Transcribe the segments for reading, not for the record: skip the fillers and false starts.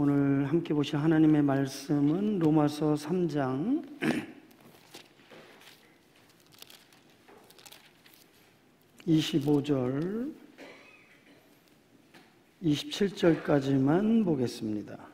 오늘 함께 보실 하나님의 말씀은 로마서 3장 25절, 27절까지만 보겠습니다.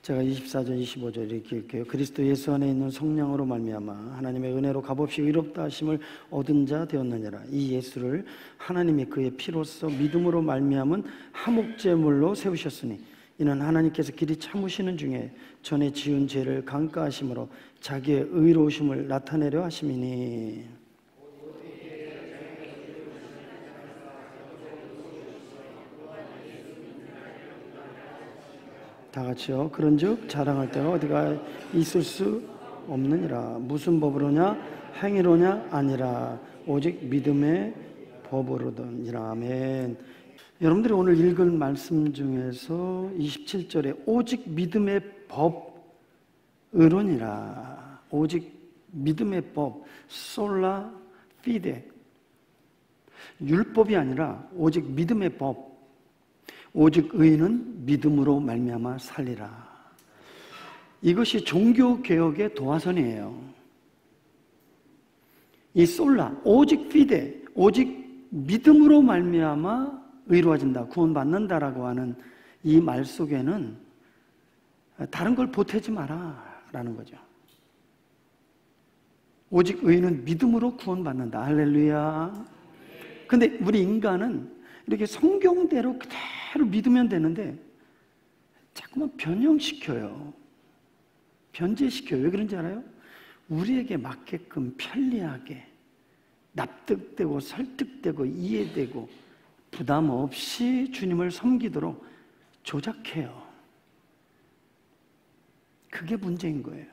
제가 24절, 25절 이렇게 읽게요. 그리스도 예수 안에 있는 성령으로 말미암아 하나님의 은혜로 값없이 의롭다 하심을 얻은 자 되었느니라. 이 예수를 하나님이 그의 피로써 믿음으로 말미암은 화목제물로 세우셨으니 이는 하나님께서 길이 참으시는 중에 전에 지은 죄를 강가하심으로 자기의 의로우심을 나타내려 하심이니. 다 같이요. 그런즉 자랑할 때가 어디가 있을 수 없느니라. 무슨 법으로냐? 행위로냐? 아니라 오직 믿음의 법으로더니라. 아멘. 여러분들이 오늘 읽은 말씀 중에서 27절에 오직 믿음의 법으로니라. 오직 믿음의 법, 솔라 피데. 율법이 아니라 오직 믿음의 법. 오직 의인은 믿음으로 말미암아 살리라. 이것이 종교개혁의 도화선이에요. 이 솔라, 오직 피데, 오직 믿음으로 말미암아 의로워진다, 구원받는다라고 하는 이 말 속에는 다른 걸 보태지 마라 라는 거죠. 오직 의인은 믿음으로 구원받는다. 할렐루야. 근데 우리 인간은 이렇게 성경대로 그대로 믿으면 되는데 자꾸만 변형시켜요. 변제시켜요. 왜 그런지 알아요? 우리에게 맞게끔 편리하게 납득되고 설득되고 이해되고 부담 없이 주님을 섬기도록 조작해요. 그게 문제인 거예요.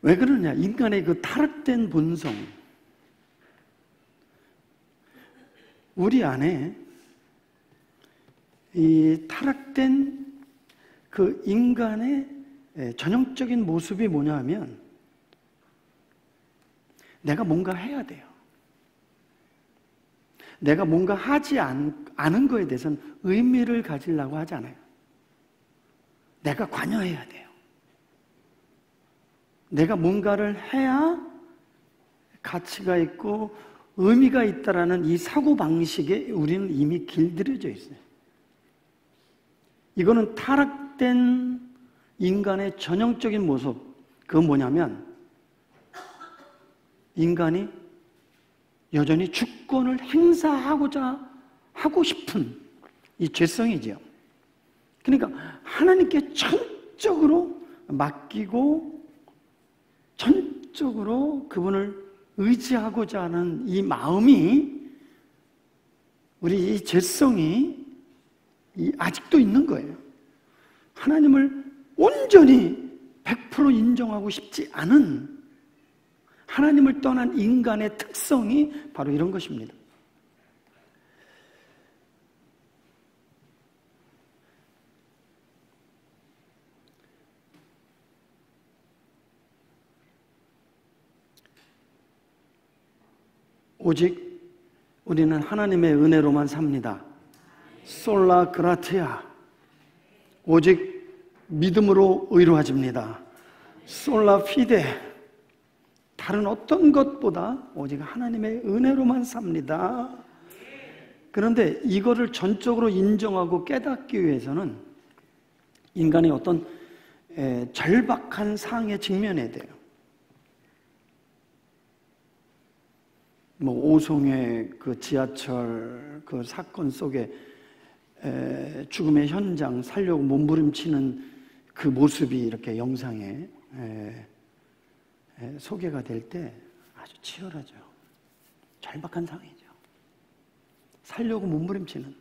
왜 그러냐? 인간의 그 타락된 본성, 우리 안에 이 타락된 그 인간의 전형적인 모습이 뭐냐 하면 내가 뭔가 해야 돼요. 내가 뭔가 하지 않은 거에 대해서는 의미를 가지려고 하지 않아요. 내가 관여해야 돼요. 내가 뭔가를 해야 가치가 있고 의미가 있다라는 이 사고방식에 우리는 이미 길들여져 있어요. 이거는 타락된 인간의 전형적인 모습. 그건 뭐냐면 인간이 여전히 주권을 행사하고자 하고 싶은 이 죄성이죠. 그러니까 하나님께 전적으로 맡기고 전적으로 그분을 의지하고자 하는 이 마음이, 우리 이 죄성이 아직도 있는 거예요. 하나님을 온전히 100% 인정하고 싶지 않은 하나님을 떠난 인간의 특성이 바로 이런 것입니다. 오직 우리는 하나님의 은혜로만 삽니다. 솔라 그라티아. 오직 믿음으로 의로워집니다. 솔라 피데. 다른 어떤 것보다 오직 하나님의 은혜로만 삽니다. 그런데 이거를 전적으로 인정하고 깨닫기 위해서는 인간이 어떤 절박한 상황에 직면해야 돼요. 오송의 그 지하철 그 사건 속에 죽음의 현장 살려고 몸부림치는 그 모습이 이렇게 영상에 소개가 될 때 아주 치열하죠. 절박한 상황이죠. 살려고 몸부림치는.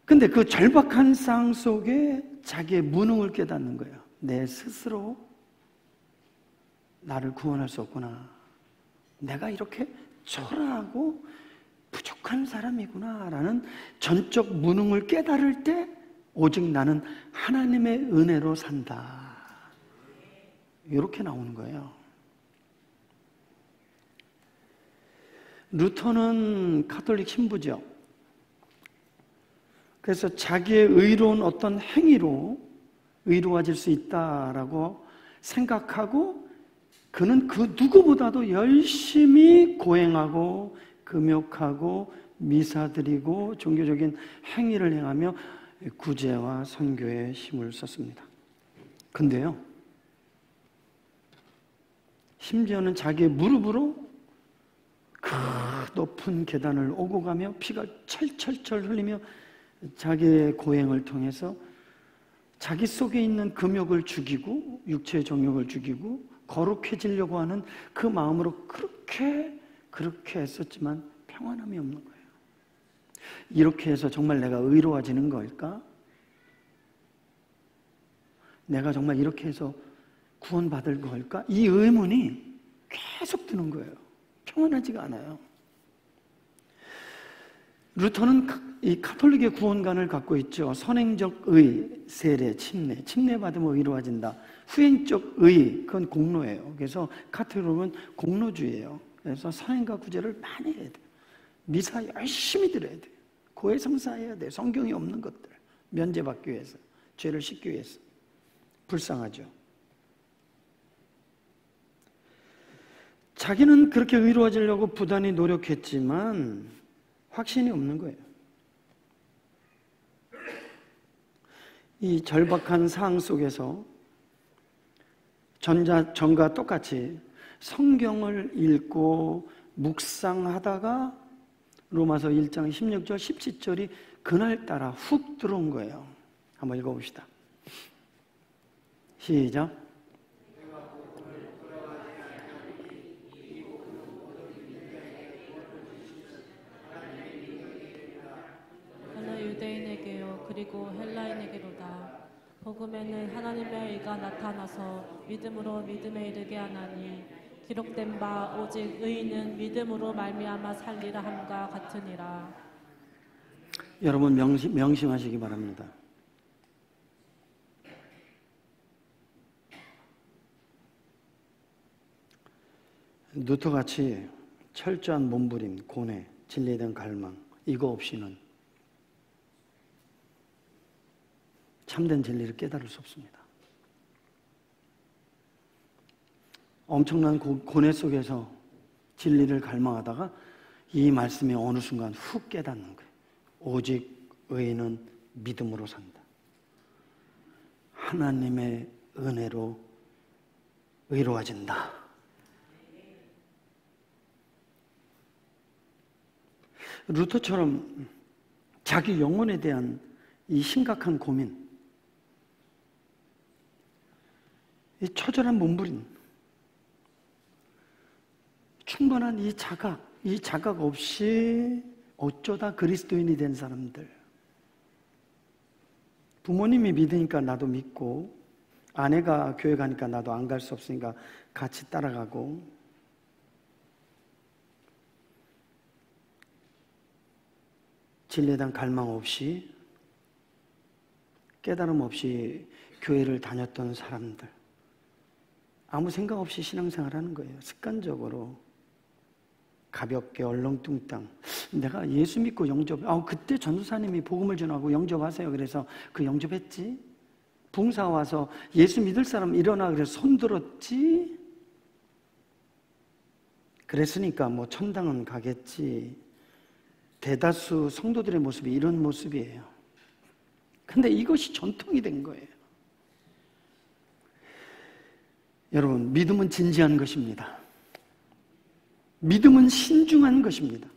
근데 그 절박한 상황 속에 자기의 무능을 깨닫는 거예요. 내 스스로 나를 구원할 수 없구나. 내가 이렇게 초라하고 부족한 사람이구나라는 전적 무능을 깨달을 때 오직 나는 하나님의 은혜로 산다. 이렇게 나오는 거예요. 루터는 가톨릭 신부죠. 그래서 자기의 의로운 어떤 행위로 의로워질 수 있다라고 생각하고 그는 그 누구보다도 열심히 고행하고 금욕하고 미사드리고 종교적인 행위를 행하며 구제와 선교에 힘을 썼습니다. 근데요, 심지어는 자기의 무릎으로 그 높은 계단을 오고 가며 피가 철철철 흘리며 자기의 고행을 통해서 자기 속에 있는 금욕을 죽이고 육체의 정욕을 죽이고 거룩해지려고 하는 그 마음으로 그렇게 했었지만 평안함이 없는 거예요. 이렇게 해서 정말 내가 의로워지는 걸까? 내가 정말 이렇게 해서 구원받을 걸까? 이 의문이 계속 드는 거예요. 평안하지가 않아요. 루터는 이 가톨릭의 구원관을 갖고 있죠. 선행적 의, 세례, 침례 받으면 의로워진다. 후행적 의, 그건 공로예요. 그래서 가톨릭은 공로주의예요. 그래서 선행과 구제를 많이 해야 돼요. 미사 열심히 드려야 돼요. 고해 성사해야 돼요. 성경이 없는 것들 면제받기 위해서, 죄를 씻기 위해서. 불쌍하죠. 자기는 그렇게 의로워지려고 부단히 노력했지만 확신이 없는 거예요. 이 절박한 상황 속에서 전과 똑같이 성경을 읽고 묵상하다가 로마서 1장 16절 17절이 그날따라 훅 들어온 거예요. 한번 읽어봅시다. 시작. 하나 유대인에게요 그리고 헬라인에게로다. 복음에는 하나님의 의가 나타나서 믿음으로 믿음에 이르게 하나니 기록된 바 오직 의인은 믿음으로 말미암아 살리라 함과 같으니라. 여러분 명심하시기 바랍니다. 루터같이 철저한 몸부림, 고뇌, 진리에 대한 갈망, 이거 없이는 참된 진리를 깨달을 수 없습니다. 엄청난 고뇌 속에서 진리를 갈망하다가 이 말씀이 어느 순간 훅 깨닫는 거예요. 오직 의인은 믿음으로 산다. 하나님의 은혜로 의로워진다. 루터처럼 자기 영혼에 대한 이 심각한 고민, 이 처절한 몸부림, 충분한 이 자각 없이 어쩌다 그리스도인이 된 사람들, 부모님이 믿으니까 나도 믿고 아내가 교회 가니까 나도 안 갈 수 없으니까 같이 따라가고, 진리에 대한 갈망 없이 깨달음 없이 교회를 다녔던 사람들, 아무 생각 없이 신앙생활하는 거예요. 습관적으로 가볍게 얼렁뚱땅. 내가 예수 믿고 그때 전도사님이 복음을 전하고 영접하세요. 그래서 그 영접했지. 봉사 와서 예수 믿을 사람 일어나 그래서 손 들었지. 그랬으니까 뭐 천당은 가겠지. 대다수 성도들의 모습이 이런 모습이에요. 근데 이것이 전통이 된 거예요. 여러분, 믿음은 진지한 것입니다. 믿음은 신중한 것입니다.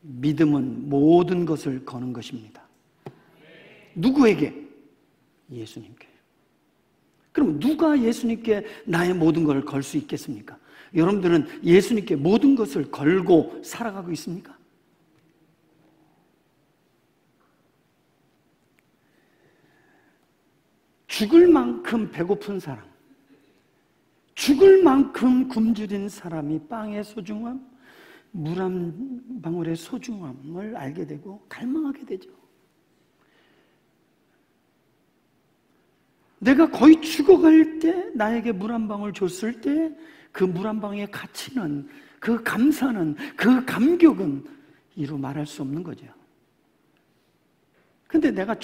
믿음은 모든 것을 거는 것입니다. 누구에게? 예수님께. 그럼 누가 예수님께 나의 모든 것을 걸 수 있겠습니까? 여러분들은 예수님께 모든 것을 걸고 살아가고 있습니까? 죽을 만큼 배고픈 사람, 죽을 만큼 굶주린 사람이 빵의 소중함, 물 한 방울의 소중함을 알게 되고 갈망하게 되죠. 내가 거의 죽어갈 때 나에게 물 한 방울 줬을 때 그 물 한 방울의 가치는 그 감사는, 그 감격은 이루 말할 수 없는 거죠. 근데 내가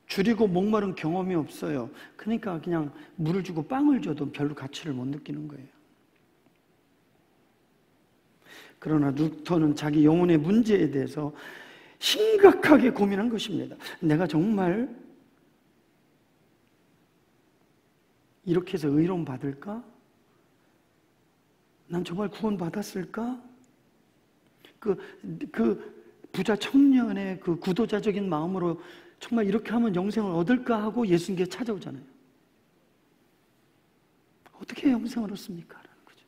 줄이고 목마른 경험이 없어요. 그러니까 그냥 물을 주고 빵을 줘도 별로 가치를 못 느끼는 거예요. 그러나 루터는 자기 영혼의 문제에 대해서 심각하게 고민한 것입니다. 내가 정말 이렇게 해서 의로움 받을까? 난 정말 구원 받았을까? 그 부자 청년의 그 구도자적인 마음으로 정말 이렇게 하면 영생을 얻을까 하고 예수님께 찾아오잖아요. 어떻게 영생을 얻습니까? 라는 거죠.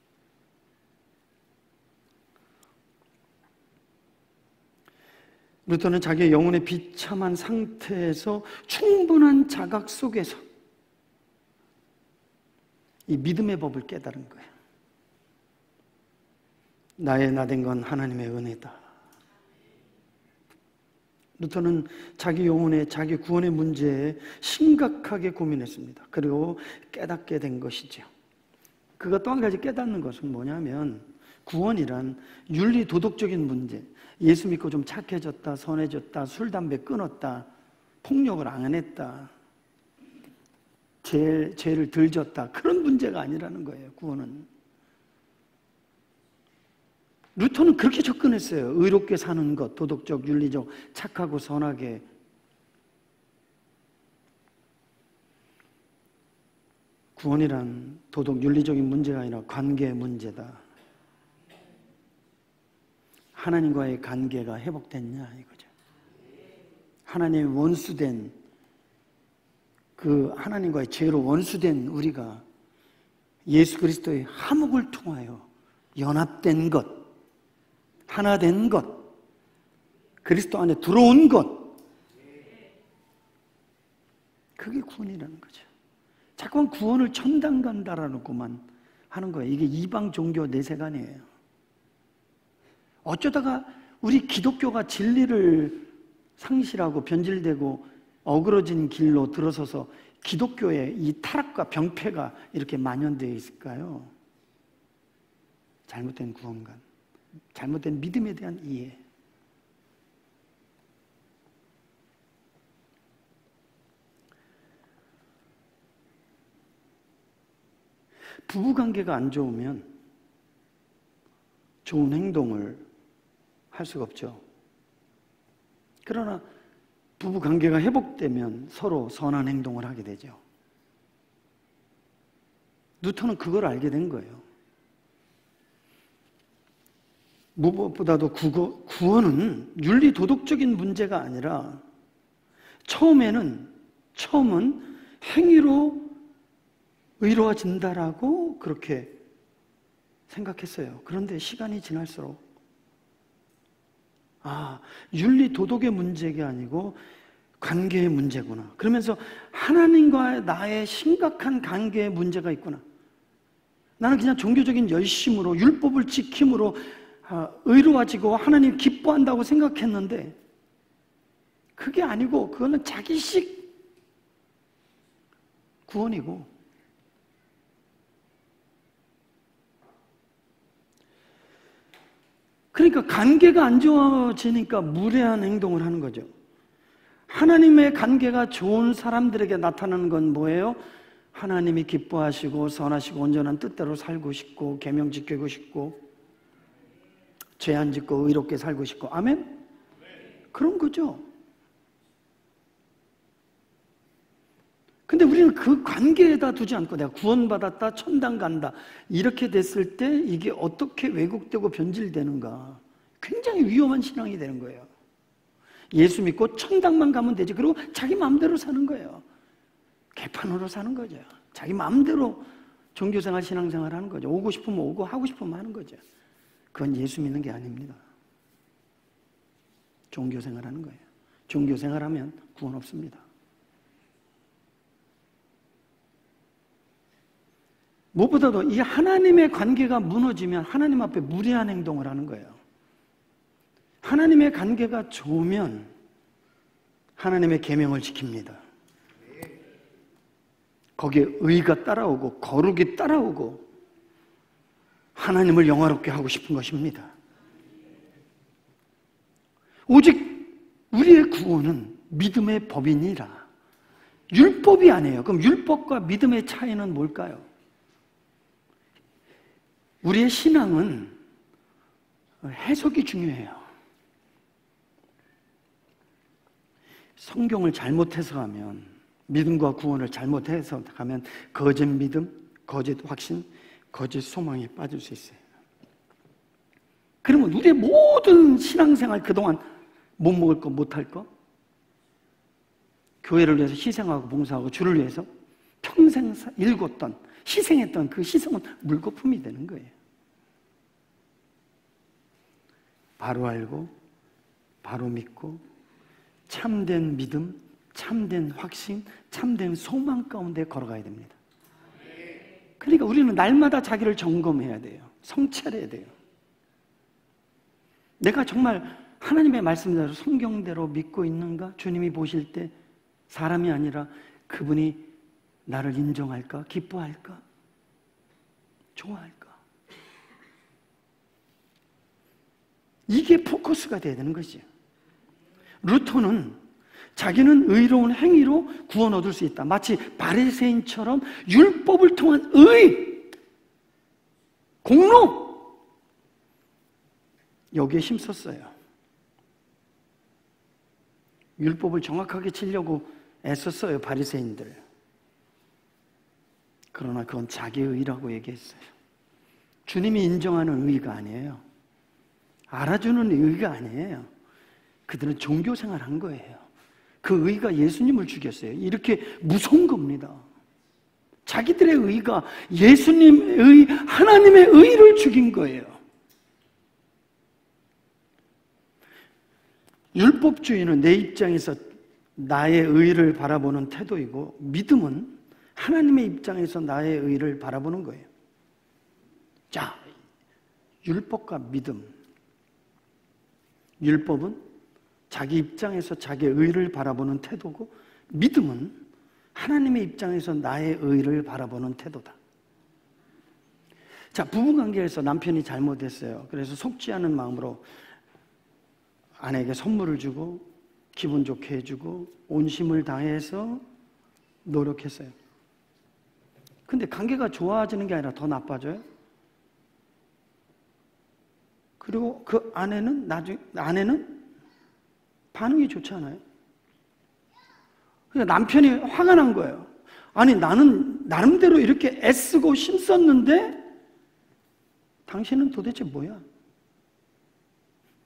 루터는 자기의 영혼의 비참한 상태에서 충분한 자각 속에서 이 믿음의 법을 깨달은 거예요. 나의 나된 건 하나님의 은혜다. 루터는 자기 영혼의, 자기 구원의 문제에 심각하게 고민했습니다. 그리고 깨닫게 된 것이죠. 그가 또 한 가지 깨닫는 것은 뭐냐면, 구원이란 윤리 도덕적인 문제, 예수 믿고 좀 착해졌다, 선해졌다, 술, 담배 끊었다, 폭력을 안 했다, 죄를 덜 졌다, 그런 문제가 아니라는 거예요. 구원은. 루터는 그렇게 접근했어요. 의롭게 사는 것, 도덕적, 윤리적, 착하고 선하게. 구원이란 도덕, 윤리적인 문제가 아니라 관계의 문제다. 하나님과의 관계가 회복됐냐 이거죠. 하나님의 원수된, 그 하나님과의 죄로 원수된 우리가 예수 그리스도의 화목을 통하여 연합된 것, 하나 된 것, 그리스도 안에 들어온 것, 그게 구원이라는 거죠. 자꾸만 구원을 천당 간다라고만 하는 거예요. 이게 이방 종교 내세관이에요. 어쩌다가 우리 기독교가 진리를 상실하고 변질되고 어그러진 길로 들어서서 기독교의 이 타락과 병폐가 이렇게 만연되어 있을까요? 잘못된 구원관, 잘못된 믿음에 대한 이해. 부부관계가 안 좋으면 좋은 행동을 할 수가 없죠. 그러나 부부관계가 회복되면 서로 선한 행동을 하게 되죠. 루터는 그걸 알게 된 거예요. 무엇보다도 구원은 윤리 도덕적인 문제가 아니라 처음은 행위로 의로워진다라고 그렇게 생각했어요. 그런데 시간이 지날수록 윤리 도덕의 문제가 아니고 관계의 문제구나. 그러면서 하나님과 나의 심각한 관계의 문제가 있구나. 나는 그냥 종교적인 열심으로 율법을 지킴으로 의로워지고 하나님 기뻐한다고 생각했는데 그게 아니고 그거는 자기식 구원이고, 그러니까 관계가 안 좋아지니까 무례한 행동을 하는 거죠. 하나님의 관계가 좋은 사람들에게 나타나는 건 뭐예요? 하나님이 기뻐하시고 선하시고 온전한 뜻대로 살고 싶고 계명 지키고 싶고 죄 안 짓고 의롭게 살고 싶고, 아멘? 그런 거죠. 근데 우리는 그 관계에다 두지 않고 내가 구원받았다, 천당 간다 이렇게 됐을 때 이게 어떻게 왜곡되고 변질되는가, 굉장히 위험한 신앙이 되는 거예요. 예수 믿고 천당만 가면 되지. 그리고 자기 마음대로 사는 거예요. 개판으로 사는 거죠. 자기 마음대로 종교생활, 신앙생활 하는 거죠. 오고 싶으면 오고 하고 싶으면 하는 거죠. 그건 예수 믿는 게 아닙니다. 종교생활 하는 거예요. 종교생활하면 구원 없습니다. 무엇보다도 이 하나님의 관계가 무너지면 하나님 앞에 무례한 행동을 하는 거예요. 하나님의 관계가 좋으면 하나님의 계명을 지킵니다. 거기에 의가 따라오고 거룩이 따라오고 하나님을 영화롭게 하고 싶은 것입니다. 오직 우리의 구원은 믿음의 법이니라. 율법이 아니에요. 그럼 율법과 믿음의 차이는 뭘까요? 우리의 신앙은 해석이 중요해요. 성경을 잘못 해석하면, 믿음과 구원을 잘못 해석하면 거짓 믿음, 거짓 확신, 거짓 소망에 빠질 수 있어요. 그러면 우리의 모든 신앙생활 그동안 못 먹을 거, 못 할 거, 교회를 위해서 희생하고 봉사하고 주를 위해서 평생 일궜던, 희생했던 그 희생은 물거품이 되는 거예요. 바로 알고, 바로 믿고, 참된 믿음, 참된 확신, 참된 소망 가운데 걸어가야 됩니다. 그러니까 우리는 날마다 자기를 점검해야 돼요. 성찰해야 돼요. 내가 정말 하나님의 말씀대로 성경대로 믿고 있는가? 주님이 보실 때 사람이 아니라 그분이 나를 인정할까? 기뻐할까? 좋아할까? 이게 포커스가 돼야 되는 거죠. 루터는 자기는 의로운 행위로 구원 얻을 수 있다. 마치 바리새인처럼 율법을 통한 의, 공로, 여기에 힘썼어요. 율법을 정확하게 치려고 애썼어요, 바리새인들. 그러나 그건 자기의 의라고 얘기했어요. 주님이 인정하는 의가 아니에요. 알아주는 의가 아니에요. 그들은 종교생활 한 거예요. 그 의가 예수님을 죽였어요. 이렇게 무서운 겁니다. 자기들의 의가 예수님의 의, 하나님의 의를 죽인 거예요. 율법주의는 내 입장에서 나의 의를 바라보는 태도이고, 믿음은 하나님의 입장에서 나의 의를 바라보는 거예요. 자, 율법과 믿음. 율법은 자기 입장에서 자기의 의를 바라보는 태도고, 믿음은 하나님의 입장에서 나의 의를 바라보는 태도다. 자, 부부관계에서 남편이 잘못했어요. 그래서 속지 않은 마음으로 아내에게 선물을 주고 기분 좋게 해주고 온심을 다해서 노력했어요. 근데 관계가 좋아지는 게 아니라 더 나빠져요. 그리고 그 아내는 반응이 좋지 않아요. 그러니까 남편이 화가 난 거예요. 아니, 나는 나름대로 이렇게 애쓰고 힘썼는데 당신은 도대체 뭐야?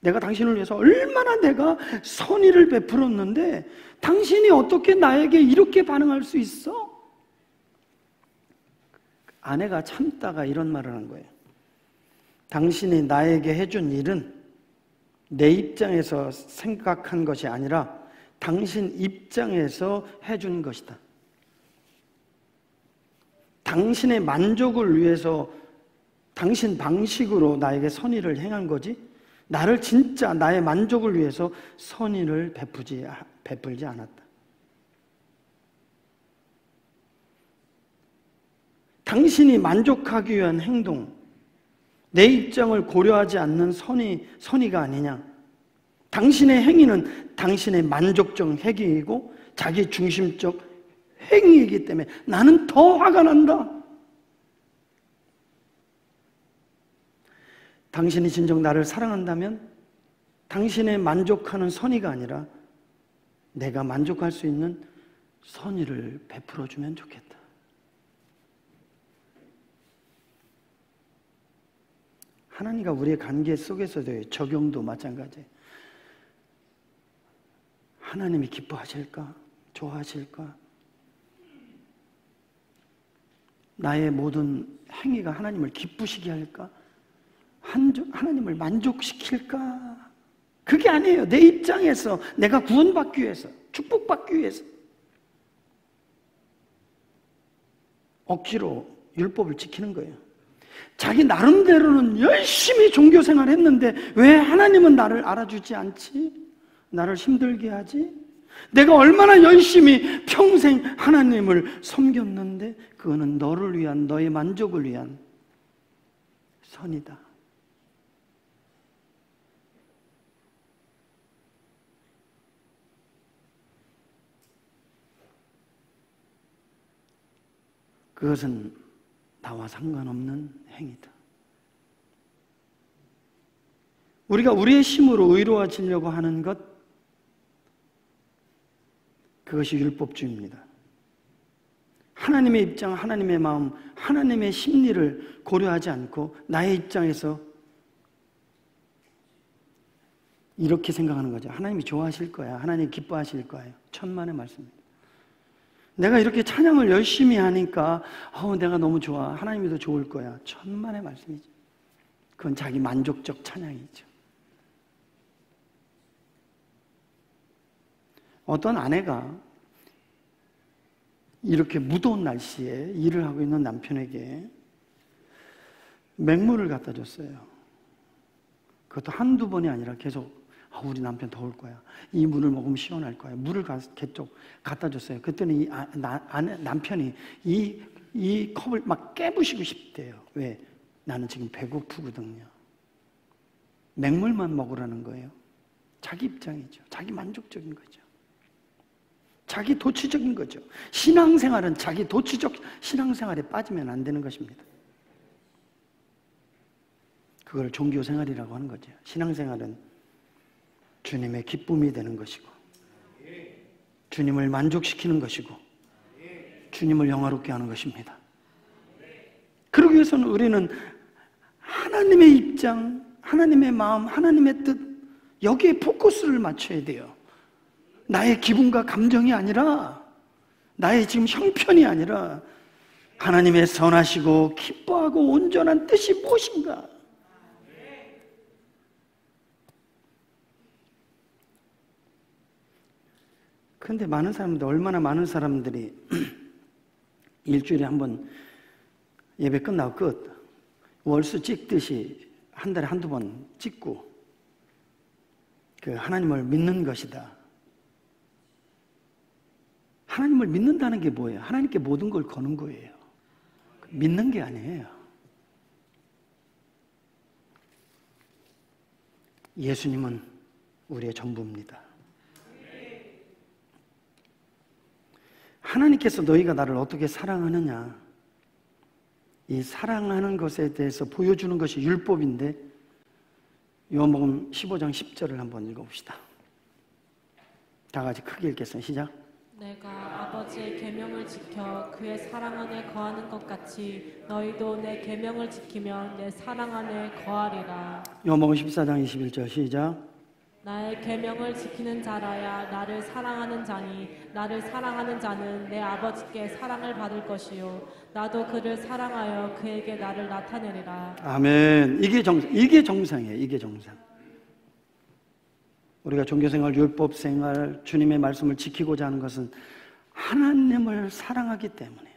내가 당신을 위해서 얼마나 내가 선의를 베풀었는데 당신이 어떻게 나에게 이렇게 반응할 수 있어? 아내가 참다가 이런 말을 한 거예요. 당신이 나에게 해준 일은 내 입장에서 생각한 것이 아니라 당신 입장에서 해준 것이다. 당신의 만족을 위해서 당신 방식으로 나에게 선의를 행한 거지, 나를 진짜 나의 만족을 위해서 선의를 베풀지 않았다. 당신이 만족하기 위한 행동, 내 입장을 고려하지 않는 선의가 아니냐. 당신의 행위는 당신의 만족적 행위이고 자기 중심적 행위이기 때문에 나는 더 화가 난다. 당신이 진정 나를 사랑한다면 당신의 만족하는 선의가 아니라 내가 만족할 수 있는 선의를 베풀어주면 좋겠다. 하나님과 우리의 관계 속에서도 적용도 마찬가지예요. 하나님이 기뻐하실까? 좋아하실까? 나의 모든 행위가 하나님을 기쁘시게 할까? 하나님을 만족시킬까? 그게 아니에요. 내 입장에서 내가 구원받기 위해서, 축복받기 위해서 억지로 율법을 지키는 거예요. 자기 나름대로는 열심히 종교생활 했는데 왜 하나님은 나를 알아주지 않지? 나를 힘들게 하지? 내가 얼마나 열심히 평생 하나님을 섬겼는데 그거는 너를 위한, 너의 만족을 위한 선이다. 그것은 나와 상관없는 행위다. 우리가 우리의 힘으로 의로워지려고 하는 것, 그것이 율법주의입니다. 하나님의 입장, 하나님의 마음, 하나님의 심리를 고려하지 않고 나의 입장에서 이렇게 생각하는 거죠. 하나님이 좋아하실 거야. 하나님이 기뻐하실 거예요. 천만의 말씀입니다. 내가 이렇게 찬양을 열심히 하니까 내가 너무 좋아. 하나님이 더 좋을 거야. 천만의 말씀이죠. 그건 자기 만족적 찬양이죠. 어떤 아내가 이렇게 무더운 날씨에 일을 하고 있는 남편에게 맹물을 갖다 줬어요. 그것도 한두 번이 아니라 계속 우리 남편 더울 거야. 이 물을 먹으면 시원할 거야. 물을 계속 갖다 줬어요. 그랬더니 남편이 이 컵을 막 깨부시고 싶대요. 왜? 나는 지금 배고프거든요. 맹물만 먹으라는 거예요. 자기 입장이죠. 자기 만족적인 거죠. 자기 도취적인 거죠. 신앙생활은 자기 도취적 신앙생활에 빠지면 안 되는 것입니다. 그걸 종교생활이라고 하는 거죠. 신앙생활은 주님의 기쁨이 되는 것이고, 주님을 만족시키는 것이고, 주님을 영화롭게 하는 것입니다. 그러기 위해서는 우리는 하나님의 입장, 하나님의 마음, 하나님의 뜻, 여기에 포커스를 맞춰야 돼요. 나의 기분과 감정이 아니라, 나의 지금 형편이 아니라 하나님의 선하시고 기뻐하고 온전한 뜻이 무엇인가? 그런데 많은 사람들, 얼마나 많은 사람들이 일주일에 한 번 예배 끝나고 끝, 월수 찍듯이 한 달에 한두 번 찍고, 그 하나님을 믿는 것이다. 하나님을 믿는다는 게 뭐예요? 하나님께 모든 걸 거는 거예요. 믿는 게 아니에요. 예수님은 우리의 전부입니다. 하나님께서 너희가 나를 어떻게 사랑하느냐, 이 사랑하는 것에 대해서 보여주는 것이 율법인데, 요한복음 15장 10절을 한번 읽어봅시다. 다 같이 크게 읽겠습니다. 시작. 내가 아버지의 계명을 지켜 그의 사랑 안에 거하는 것 같이 너희도 내 계명을 지키면 내 사랑 안에 거하리라. 요한복음 14장 21절 시작. 나의 계명을 지키는 자라야 나를 사랑하는 자니 나를 사랑하는 자는 내 아버지께 사랑을 받을 것이요 나도 그를 사랑하여 그에게 나를 나타내리라. 아멘. 이게 정상이에요. 이게 정상. 우리가 종교생활, 율법생활, 주님의 말씀을 지키고자 하는 것은 하나님을 사랑하기 때문에.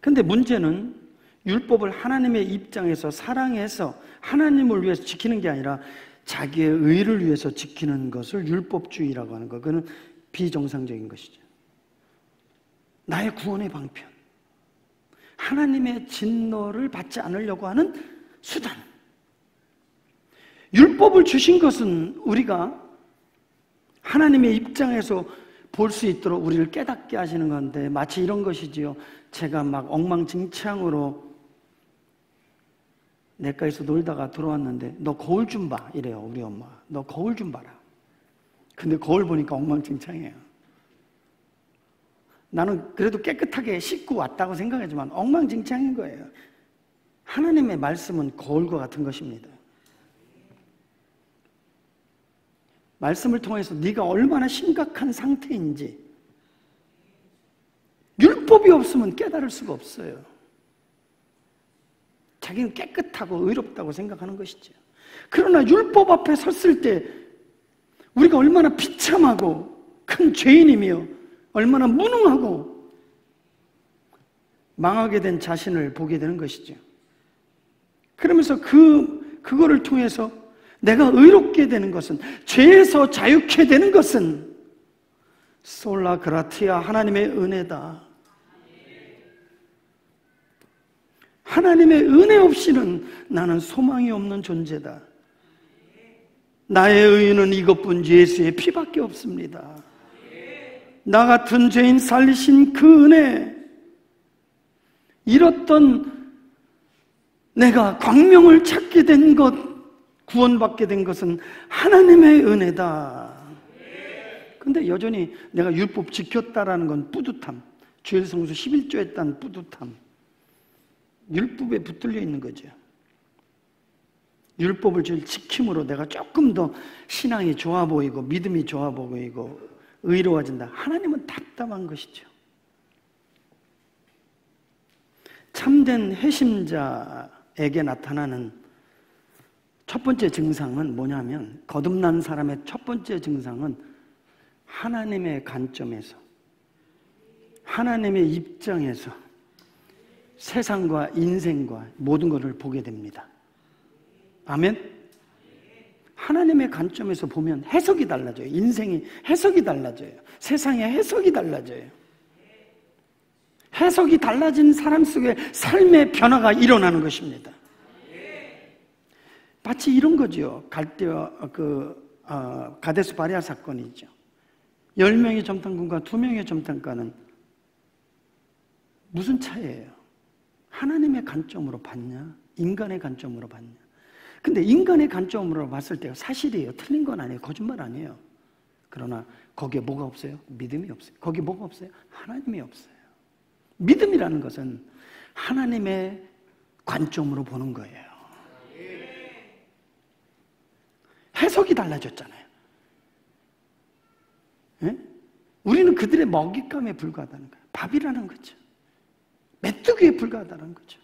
그런데 문제는 율법을 하나님의 입장에서 사랑해서 하나님을 위해서 지키는 게 아니라 자기의 의를 위해서 지키는 것을 율법주의라고 하는 것. 그건 비정상적인 것이죠. 나의 구원의 방편, 하나님의 진노를 받지 않으려고 하는 수단. 율법을 주신 것은 우리가 하나님의 입장에서 볼 수 있도록 우리를 깨닫게 하시는 건데, 마치 이런 것이지요. 제가 막 엉망진창으로 내과에서 놀다가 들어왔는데 너 거울 좀 봐 이래요. 우리 엄마, 너 거울 좀 봐라. 근데 거울 보니까 엉망진창이에요. 나는 그래도 깨끗하게 씻고 왔다고 생각하지만 엉망진창인 거예요. 하나님의 말씀은 거울과 같은 것입니다. 말씀을 통해서 네가 얼마나 심각한 상태인지, 율법이 없으면 깨달을 수가 없어요. 자기는 깨끗하고 의롭다고 생각하는 것이죠. 그러나 율법 앞에 섰을 때 우리가 얼마나 비참하고 큰 죄인이며 얼마나 무능하고 망하게 된 자신을 보게 되는 것이죠. 그러면서 그거를 통해서 내가 의롭게 되는 것은, 죄에서 자유케 되는 것은 솔라 그라티아, 하나님의 은혜다. 하나님의 은혜 없이는 나는 소망이 없는 존재다. 나의 의의는 이것뿐 예수의 피밖에 없습니다. 나 같은 죄인 살리신 그 은혜, 잃었던 내가 광명을 찾게 된 것, 구원받게 된 것은 하나님의 은혜다. 근데 여전히 내가 율법 지켰다라는 건 뿌듯함, 주일 성수 11조 했다는 뿌듯함, 율법에 붙들려 있는 거죠. 율법을 지킴으로 내가 조금 더 신앙이 좋아 보이고 믿음이 좋아 보이고 의로워진다. 하나님은 답답한 것이죠. 참된 회심자에게 나타나는 첫 번째 증상은 뭐냐면, 거듭난 사람의 첫 번째 증상은 하나님의 관점에서, 하나님의 입장에서 세상과 인생과 모든 것을 보게 됩니다. 아멘? 하나님의 관점에서 보면 해석이 달라져요. 인생이 해석이 달라져요. 세상의 해석이 달라져요. 해석이 달라진 사람 속에 삶의 변화가 일어나는 것입니다. 마치 이런 거죠. 가데스 바리아 사건이죠. 10명의 점탕꾼과 2명의 점탕가는 무슨 차이예요? 하나님의 관점으로 봤냐? 인간의 관점으로 봤냐? 근데 인간의 관점으로 봤을 때 사실이에요. 틀린 건 아니에요. 거짓말 아니에요. 그러나 거기에 뭐가 없어요? 믿음이 없어요. 거기에 뭐가 없어요? 하나님이 없어요. 믿음이라는 것은 하나님의 관점으로 보는 거예요. 해석이 달라졌잖아요. 예? 우리는 그들의 먹잇감에 불과하다는 거예요. 밥이라는 거죠. 메뚜기에 불과하다는 거죠.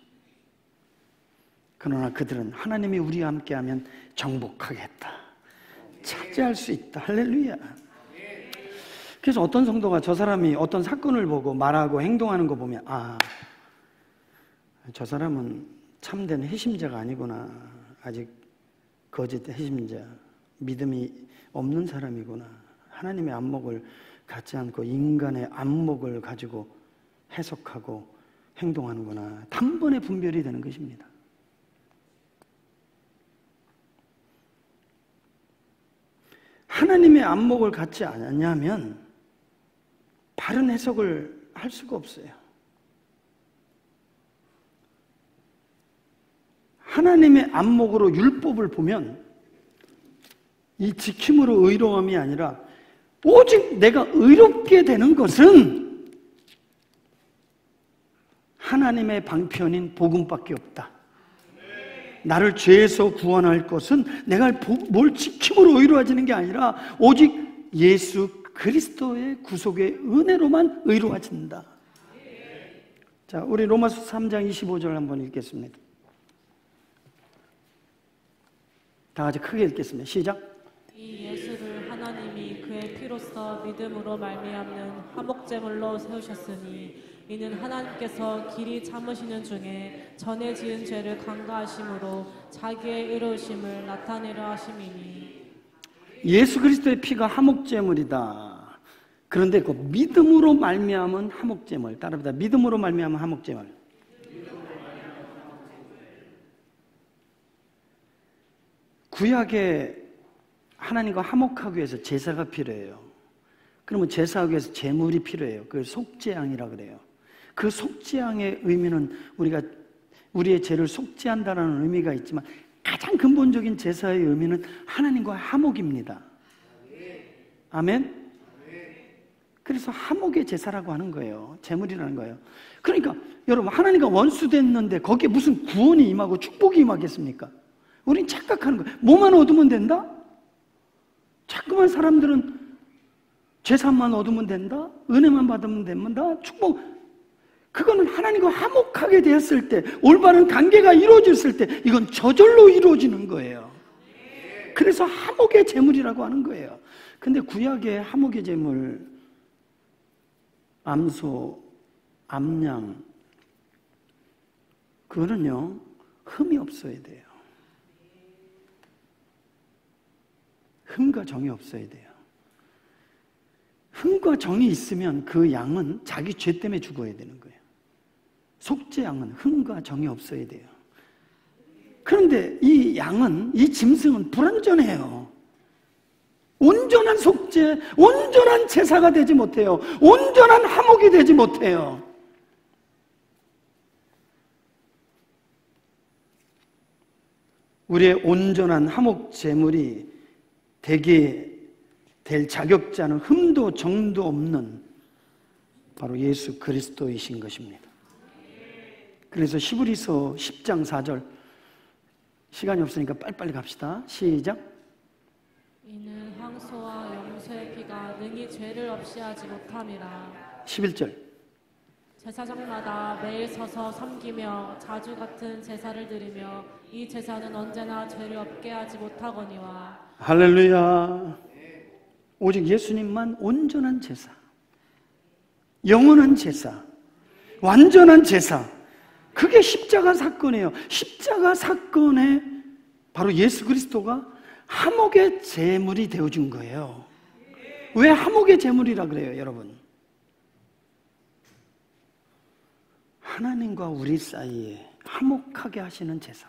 그러나 그들은 하나님이 우리와 함께하면 정복하겠다, 차지할 수 있다. 할렐루야. 그래서 어떤 성도가 저 사람이 어떤 사건을 보고 말하고 행동하는 거 보면, 아, 저 사람은 참된 회심자가 아니구나, 아직 거짓 회심자, 믿음이 없는 사람이구나, 하나님의 안목을 갖지 않고 인간의 안목을 가지고 해석하고 행동하는구나, 단번에 분별이 되는 것입니다. 하나님의 안목을 갖지 않았냐면 바른 해석을 할 수가 없어요. 하나님의 안목으로 율법을 보면 이 지킴으로 의로움이 아니라 오직 내가 의롭게 되는 것은 하나님의 방편인 복음밖에 없다. 나를 죄에서 구원할 것은 내가 뭘 지킴으로 의로워지는 게 아니라 오직 예수 그리스도의 구속의 은혜로만 의로워진다. 자, 우리 로마서 3장 25절 한번 읽겠습니다. 다 같이 크게 읽겠습니다. 시작. 이 예수를 하나님이 그의 피로써 믿음으로 말미암는 화목제물로 세우셨으니 이는 하나님께서 길이 참으시는 중에 전에 지은 죄를 간과하심으로 자기의 의로우심을 나타내려 하심이니. 예수 그리스도의 피가 화목제물이다. 그런데 그 믿음으로 말미암은 화목제물, 따라합니다. 믿음으로 말미암은 화목제물. 구약에 하나님과 화목하기 위해서 제사가 필요해요. 그러면 제사하기 위해서 제물이 필요해요. 그걸 속죄양이라 그래요. 그 속죄양의 의미는 우리가 우리의 죄를 속죄한다는 의미가 있지만 가장 근본적인 제사의 의미는 하나님과 화목입니다. 아멘? 그래서 화목의 제사라고 하는 거예요. 제물이라는 거예요. 그러니까 여러분, 하나님과 원수됐는데 거기에 무슨 구원이 임하고 축복이 임하겠습니까? 우린 착각하는 거예요. 뭐만 얻으면 된다? 자꾸만 사람들은 제사만 얻으면 된다? 은혜만 받으면 된다? 축복. 그거는 하나님과 화목하게 되었을 때, 올바른 관계가 이루어졌을 때 이건 저절로 이루어지는 거예요. 그래서 화목의 제물이라고 하는 거예요. 근데 구약의 화목의 제물, 암소, 암양, 그거는요 흠이 없어야 돼요. 흠과 정이 없어야 돼요. 흠과 정이 있으면 그 양은 자기 죄 때문에 죽어야 되는 거예요. 속죄 양은 흥과 정이 없어야 돼요. 그런데 이 양은, 이 짐승은 불완전해요. 온전한 속죄, 온전한 제사가 되지 못해요. 온전한 화목이 되지 못해요. 우리의 온전한 화목 제물이 되게 될 자격자는 흠도 정도 없는 바로 예수 그리스도이신 것입니다. 그래서 히브리서 10장 4절, 시간이 없으니까 빨리빨리 갑시다. 시작. 이는 황소와 염소의 피가 능히 죄를 없이 하지 못함이라. 11절. 제사장마다 매일 서서 섬기며 자주 같은 제사를 드리며 이 제사는 언제나 죄를 없게 하지 못하거니와. 할렐루야. 오직 예수님만 온전한 제사, 영원한 제사, 완전한 제사, 그게 십자가 사건이에요. 십자가 사건에 바로 예수 그리스도가 화목의 제물이 되어준 거예요. 왜 화목의 제물이라 그래요, 여러분? 하나님과 우리 사이에 화목하게 하시는 제사.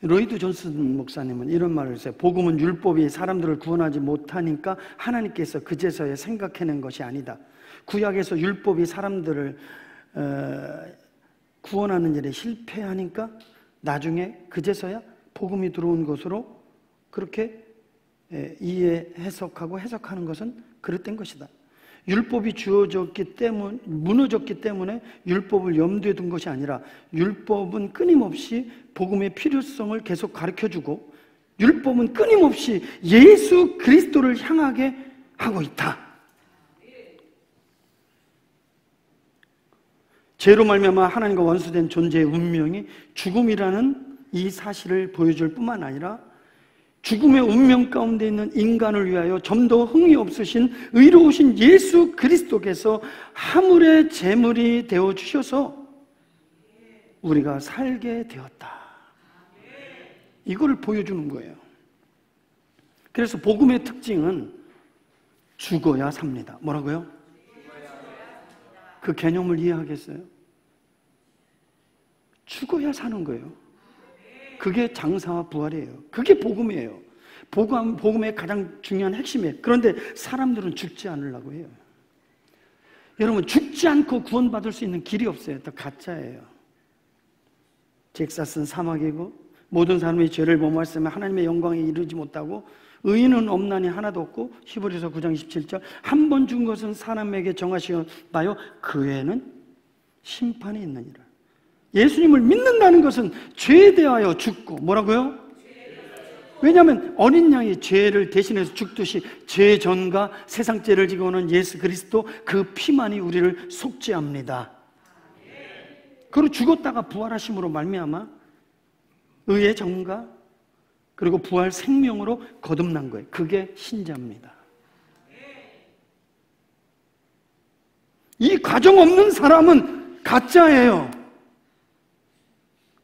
로이드 존슨 목사님은 이런 말을 했어요. 복음은 율법이 사람들을 구원하지 못하니까 하나님께서 그제서야 생각해낸 것이 아니다. 구약에서 율법이 사람들을 구원하는 일에 실패하니까 나중에 그제서야 복음이 들어온 것으로 그렇게 이해 해석하고 해석하는 것은 그릇된 것이다. 율법이 주어졌기 때문에, 무너졌기 때문에 율법을 염두에 둔 것이 아니라 율법은 끊임없이 복음의 필요성을 계속 가르쳐주고 율법은 끊임없이 예수 그리스도를 향하게 하고 있다. 죄로 말미암아 하나님과 원수된 존재의 운명이 죽음이라는 이 사실을 보여줄 뿐만 아니라 죽음의 운명 가운데 있는 인간을 위하여 좀 더 흥이 없으신 의로우신 예수 그리스도께서 화물의 제물이 되어주셔서 우리가 살게 되었다. 이거를 보여주는 거예요. 그래서 복음의 특징은 죽어야 삽니다. 뭐라고요? 그 개념을 이해하겠어요? 죽어야 사는 거예요. 그게 장사와 부활이에요. 그게 복음이에요. 복음의 가장 중요한 핵심이에요. 그런데 사람들은 죽지 않으려고 해요. 여러분, 죽지 않고 구원받을 수 있는 길이 없어요. 다 가짜예요. 텍사스는 사막이고 모든 사람이 죄를 범하였으면 하나님의 영광에 이르지 못하고 의인은 없나니 하나도 없고 히브리서 9장 27절 한 번 죽은 것은 사람에게 정하시었나요? 그 외에는 심판이 있느니라. 예수님을 믿는다는 것은 죄에 대하여 죽고 뭐라고요? 왜냐하면 어린 양이 죄를 대신해서 죽듯이 죄 전과 세상 죄를 지고 오는 예수 그리스도 그 피만이 우리를 속죄합니다. 그리고 죽었다가 부활하심으로 말미암아 의의 정과 그리고 부활 생명으로 거듭난 거예요. 그게 신자입니다. 이 과정 없는 사람은 가짜예요.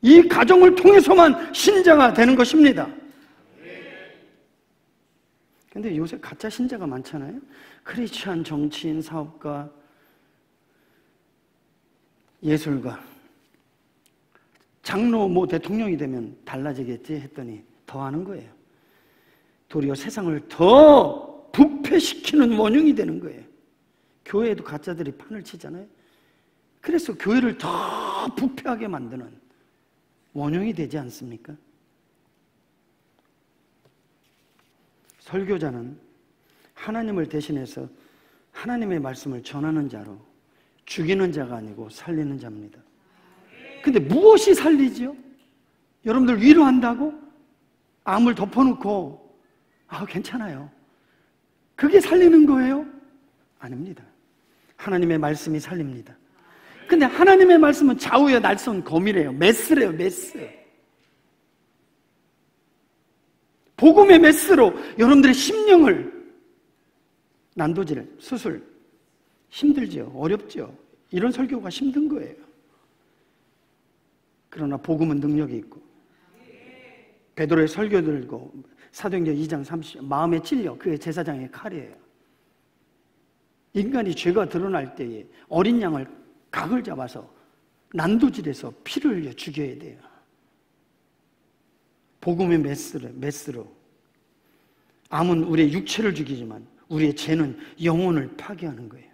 이 과정을 통해서만 신자가 되는 것입니다. 근데 요새 가짜 신자가 많잖아요. 크리스찬, 정치인, 사업가, 예술가, 장로, 대통령이 되면 달라지겠지 했더니 더 하는 거예요. 도리어 세상을 더 부패시키는 원흉이 되는 거예요. 교회에도 가짜들이 판을 치잖아요. 그래서 교회를 더 부패하게 만드는 원흉이 되지 않습니까? 설교자는 하나님을 대신해서 하나님의 말씀을 전하는 자로 죽이는 자가 아니고 살리는 자입니다. 근데 무엇이 살리지요? 여러분들 위로한다고? 암을 덮어놓고 괜찮아요. 그게 살리는 거예요? 아닙니다. 하나님의 말씀이 살립니다. 근데 하나님의 말씀은 좌우에 날선 검이래요. 메스래요, 메스. 복음의 메스로 여러분들의 심령을 난도질, 수술 힘들죠. 어렵죠. 이런 설교가 힘든 거예요. 그러나 복음은 능력이 있고 베드로의 설교 들고 사도행전 2장 30절 마음에 찔려 그게 제사장의 칼이에요. 인간이 죄가 드러날 때에 어린 양을 각을 잡아서 난도질해서 피를 흘려 죽여야 돼요. 복음의 메스로. 암은 우리의 육체를 죽이지만 우리의 죄는 영혼을 파괴하는 거예요.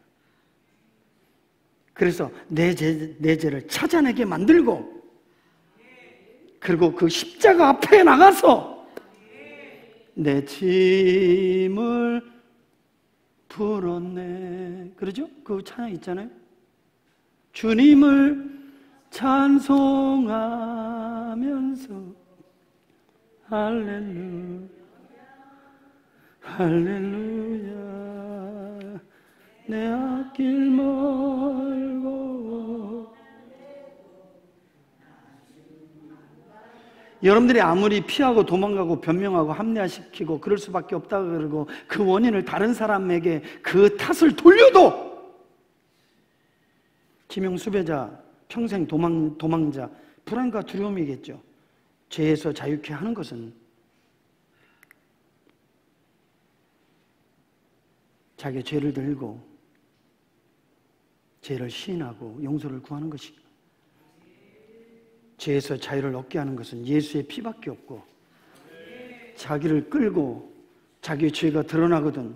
그래서 내 죄를 찾아내게 만들고, 그리고 그 십자가 앞에 나가서 내 짐을 풀었네. 그러죠? 그 찬양 있잖아요. 주님을 찬송하면서 할렐루야, 할렐루야, 내 앞길 멀고. 여러분들이 아무리 피하고 도망가고 변명하고 합리화시키고 그럴 수밖에 없다고 그러고 그 원인을 다른 사람에게 그 탓을 돌려도 기명수배자, 평생 도망자, 불안과 두려움이겠죠. 죄에서 자유케 하는 것은 자기의 죄를 들고 죄를 시인하고 용서를 구하는 것이고, 죄에서 자유를 얻게 하는 것은 예수의 피밖에 없고, 자기를 끌고 자기의 죄가 드러나거든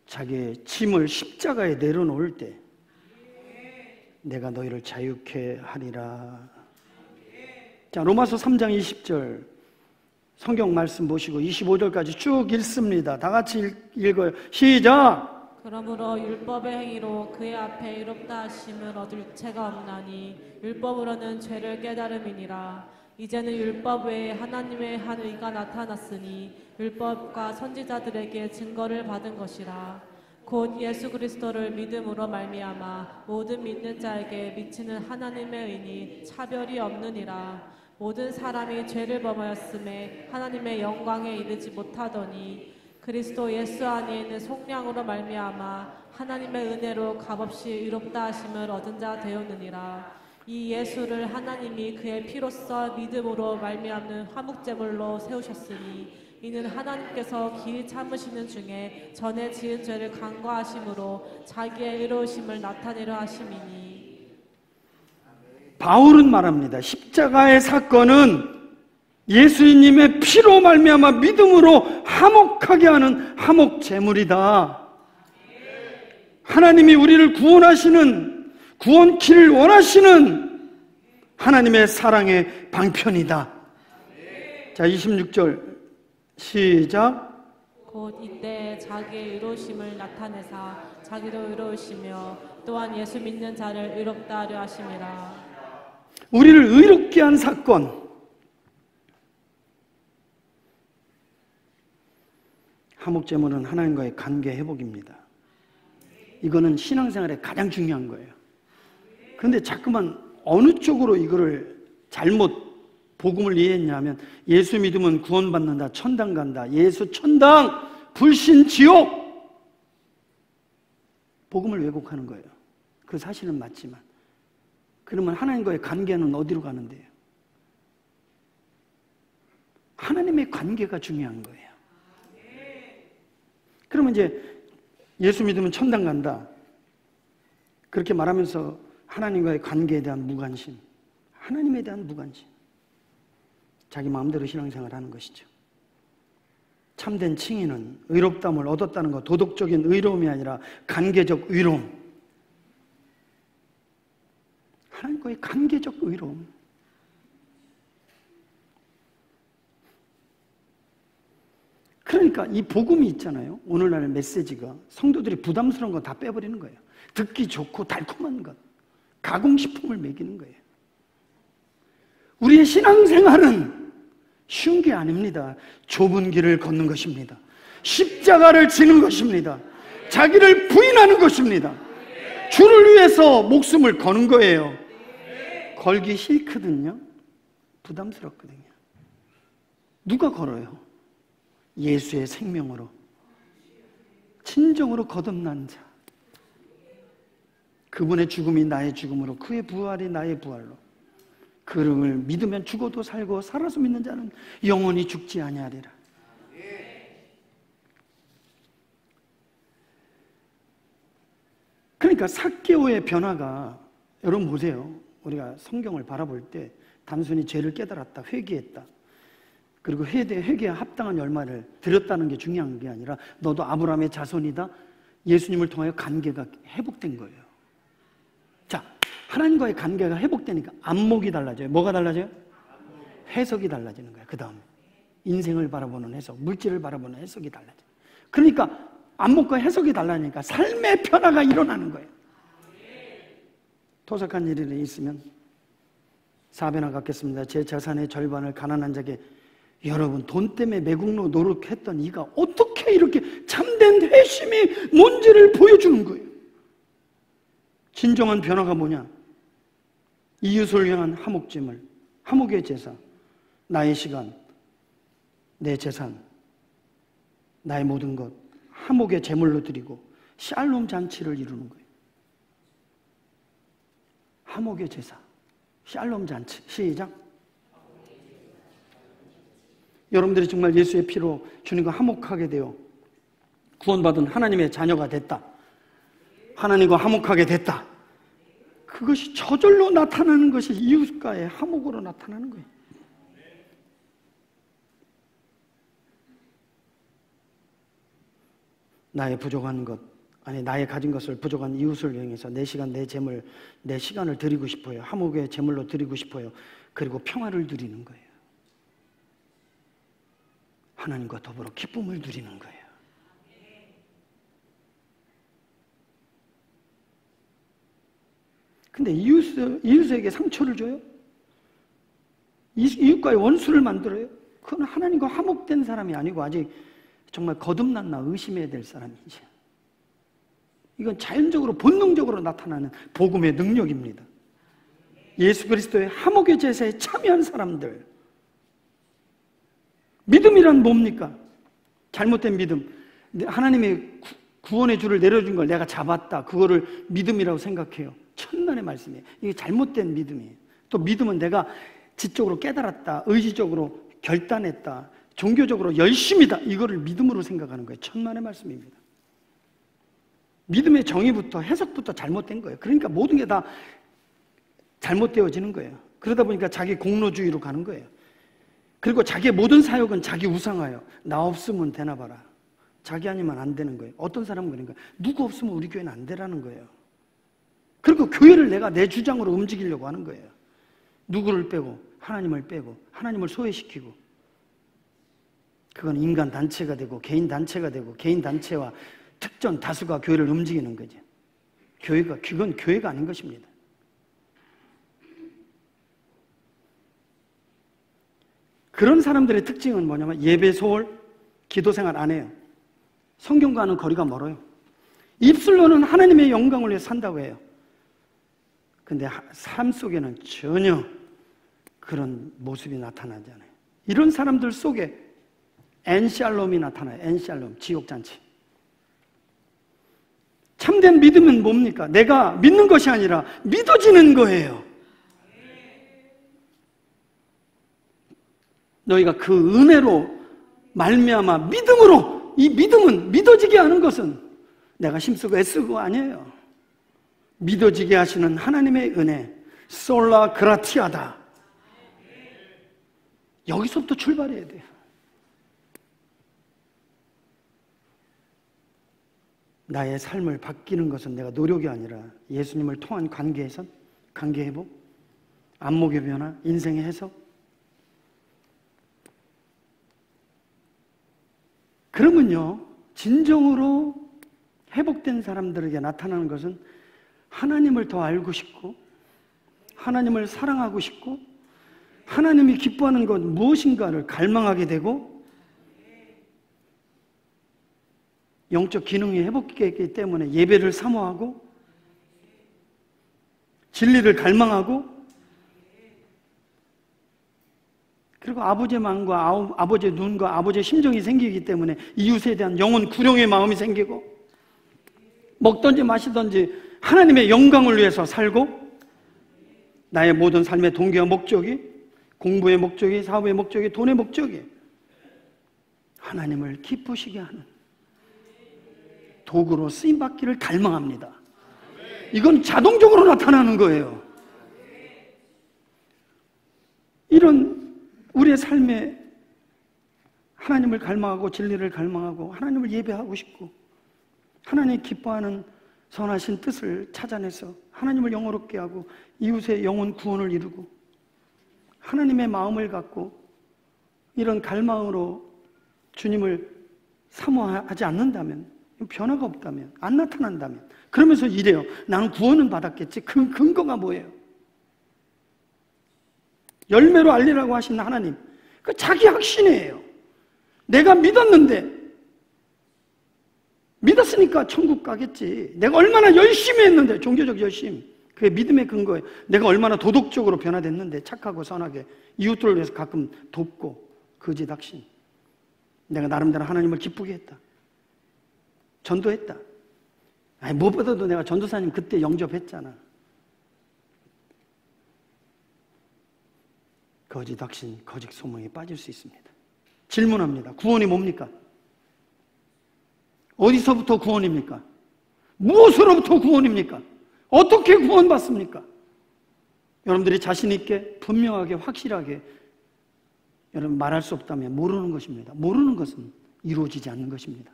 자기의 짐을 십자가에 내려놓을 때 내가 너희를 자유케 하리라. 자, 로마서 3장 20절 성경 말씀 보시고 25절까지 쭉 읽습니다. 다 같이 읽어요. 시작! 그러므로 율법의 행위로 그의 앞에 의롭다 하심을 얻을 죄가 없나니 율법으로는 죄를 깨달음이니라. 이제는 율법 외에 하나님의 한 의가 나타났으니 율법과 선지자들에게 증거를 받은 것이라. 곧 예수 그리스도를 믿음으로 말미암아 모든 믿는 자에게 미치는 하나님의 의니 차별이 없느니라. 모든 사람이 죄를 범하였음에 하나님의 영광에 이르지 못하더니 그리스도 예수 안에 있는 속량으로 말미암아 하나님의 은혜로 값없이 의롭다 하심을 얻은 자 되었느니라. 이 예수를 하나님이 그의 피로써 믿음으로 말미암는 화목제물로 세우셨으니 이는 하나님께서 길 참으시는 중에 전에 지은 죄를 간과하심으로 자기의 의로우심을 나타내려 하심이니. 바울은 말합니다. 십자가의 사건은 예수님의 피로 말미암아 믿음으로 화목하게 하는 화목제물이다. 하나님이 우리를 구원하시는, 구원키를 원하시는 하나님의 사랑의 방편이다. 자, 26절 시작. 곧 이때 자기의 의로우심을 나타내사 자기도 의로우시며 또한 예수 믿는 자를 의롭다 하려 하심이라. 우리를 의롭게 한 사건, 화목제물은 하나님과의 관계 회복입니다. 이거는 신앙생활에 가장 중요한 거예요. 그런데 자꾸만 어느 쪽으로 이거를 잘못 복음을 이해했냐면, 예수 믿으면 구원받는다, 천당 간다, 예수 천당, 불신 지옥, 복음을 왜곡하는 거예요. 그 사실은 맞지만 그러면 하나님과의 관계는 어디로 가는데요? 하나님의 관계가 중요한 거예요. 그러면 이제 예수 믿으면 천당 간다, 그렇게 말하면서 하나님과의 관계에 대한 무관심, 하나님에 대한 무관심, 자기 마음대로 신앙생활을 하는 것이죠. 참된 칭의는 의롭다함을 얻었다는 것, 도덕적인 의로움이 아니라 관계적 의로움, 하나님과의 관계적 의로움. 그러니까 이 복음이 있잖아요. 오늘날 메시지가 성도들이 부담스러운 거 다 빼버리는 거예요. 듣기 좋고 달콤한 것, 가공식품을 먹이는 거예요. 우리의 신앙생활은 쉬운 게 아닙니다. 좁은 길을 걷는 것입니다. 십자가를 지는 것입니다. 자기를 부인하는 것입니다. 주를 위해서 목숨을 거는 거예요. 걸기 싫거든요. 부담스럽거든요. 누가 걸어요? 예수의 생명으로, 진정으로 거듭난 자, 그분의 죽음이 나의 죽음으로, 그의 부활이 나의 부활로, 그를 믿으면 죽어도 살고 살아서 믿는 자는 영원히 죽지 아니하리라. 그러니까 삭개오의 변화가, 여러분 보세요. 우리가 성경을 바라볼 때 단순히 죄를 깨달았다, 회개했다, 그리고 회개에 합당한 열매를 드렸다는 게 중요한 게 아니라 너도 아브라함의 자손이다, 예수님을 통하여 관계가 회복된 거예요. 자, 하나님과의 관계가 회복되니까 안목이 달라져요. 뭐가 달라져요? 해석이 달라지는 거예요. 그 다음에 인생을 바라보는 해석, 물질을 바라보는 해석이 달라져요. 그러니까 안목과 해석이 달라지니까 삶의 변화가 일어나는 거예요. 토속한 일이 있으면 사변화 갖겠습니다. 제 재산의 절반을 가난한 자에게. 여러분, 돈 때문에 매국노 노력했던 이가 어떻게 이렇게 참된 회심이 뭔지를 보여주는 거예요. 진정한 변화가 뭐냐? 이웃을 향한 화목짐을, 화목의 제사, 나의 시간, 내 재산, 나의 모든 것 화목의 제물로 드리고 샬롬 잔치를 이루는 거예요. 화목의 제사, 샬롬 잔치. 시작. 여러분들이 정말 예수의 피로 주님과 화목하게 되어 구원받은 하나님의 자녀가 됐다, 하나님과 화목하게 됐다, 그것이 저절로 나타나는 것이 이웃과의 화목으로 나타나는 거예요. 나의 부족한 것, 아니 나의 가진 것을 부족한 이웃을 향해서 내 시간, 내 재물, 내 시간을 드리고 싶어요. 화목의 제물로 드리고 싶어요. 그리고 평화를 누리는 거예요. 하나님과 더불어 기쁨을 누리는 거예요. 근데 이웃에게 상처를 줘요? 이웃과의 원수를 만들어요? 그건 하나님과 화목된 사람이 아니고 아직 정말 거듭났나 의심해야 될 사람이지. 이건 자연적으로 본능적으로 나타나는 복음의 능력입니다. 예수 그리스도의 화목의 제사에 참여한 사람들. 믿음이란 뭡니까? 잘못된 믿음. 하나님의 구원의 줄을 내려준 걸 내가 잡았다, 그거를 믿음이라고 생각해요. 천만의 말씀이에요. 이게 잘못된 믿음이에요. 또 믿음은 내가 지적으로 깨달았다, 의지적으로 결단했다, 종교적으로 열심이다, 이거를 믿음으로 생각하는 거예요. 천만의 말씀입니다. 믿음의 정의부터 해석부터 잘못된 거예요. 그러니까 모든 게 다 잘못되어지는 거예요. 그러다 보니까 자기 공로주의로 가는 거예요. 그리고 자기의 모든 사역은 자기 우상화예요. 나 없으면 되나 봐라. 자기 아니면 안 되는 거예요. 어떤 사람은 그러니까 누구 없으면 우리 교회는 안 되라는 거예요. 그리고 교회를 내가 내 주장으로 움직이려고 하는 거예요. 누구를 빼고 하나님을 빼고 하나님을 소외시키고. 그건 인간 단체가 되고 개인 단체가 되고 개인 단체와 특정 다수가 교회를 움직이는 거죠. 그건 교회가 아닌 것입니다. 그런 사람들의 특징은 뭐냐면 예배 소홀, 기도 생활 안 해요. 성경과는 거리가 멀어요. 입술로는 하나님의 영광을 위해 산다고 해요. 근데 삶 속에는 전혀 그런 모습이 나타나지 않아요. 이런 사람들 속에 엔샬롬이 나타나요. 엔샬롬, 지옥잔치. 참된 믿음은 뭡니까? 내가 믿는 것이 아니라 믿어지는 거예요. 너희가 그 은혜로 말미암아 믿음으로, 이 믿음은 믿어지게 하는 것은 내가 힘쓰고 애쓰고 아니에요. 믿어지게 하시는 하나님의 은혜, 솔라 그라티아다. 여기서부터 출발해야 돼요. 나의 삶을 바뀌는 것은 내가 노력이 아니라 예수님을 통한 관계에선 관계 회복, 안목의 변화, 인생의 해석. 그러면요, 진정으로 회복된 사람들에게 나타나는 것은 하나님을 더 알고 싶고 하나님을 사랑하고 싶고 하나님이 기뻐하는 것 무엇인가를 갈망하게 되고 영적 기능이 회복되기 때문에 예배를 사모하고 진리를 갈망하고 그리고 아버지의 마음과 아버지의 눈과 아버지의 심정이 생기기 때문에 이웃에 대한 영혼 구령의 마음이 생기고 먹든지 마시든지 하나님의 영광을 위해서 살고 나의 모든 삶의 동기와 목적이 공부의 목적이 사업의 목적이 돈의 목적이 하나님을 기쁘시게 하는 도구로 쓰임받기를 갈망합니다. 이건 자동적으로 나타나는 거예요. 이런 우리의 삶에 하나님을 갈망하고 진리를 갈망하고 하나님을 예배하고 싶고 하나님이 기뻐하는 선하신 뜻을 찾아내서 하나님을 영화롭게 하고 이웃의 영혼 구원을 이루고 하나님의 마음을 갖고 이런 갈망으로 주님을 사모하지 않는다면, 변화가 없다면, 안 나타난다면, 그러면서 이래요. 나는 구원은 받았겠지. 그 근거가 뭐예요? 열매로 알리라고 하신 하나님, 그 자기 확신이에요. 내가 믿었으니까 천국 가겠지. 내가 얼마나 열심히 했는데, 종교적 열심, 그게 믿음의 근거예요. 내가 얼마나 도덕적으로 변화됐는데, 착하고 선하게 이웃들을 위해서 가끔 돕고, 거짓 확신. 내가 나름대로 하나님을 기쁘게 했다. 전도했다. 아니, 무엇보다도 내가 전도사님 그때 영접했잖아. 거짓 확신, 거짓 소망에 빠질 수 있습니다. 질문합니다. 구원이 뭡니까? 어디서부터 구원입니까? 무엇으로부터 구원입니까? 어떻게 구원받습니까? 여러분들이 자신 있게 분명하게 확실하게 여러분 말할 수 없다면 모르는 것입니다. 모르는 것은 이루어지지 않는 것입니다.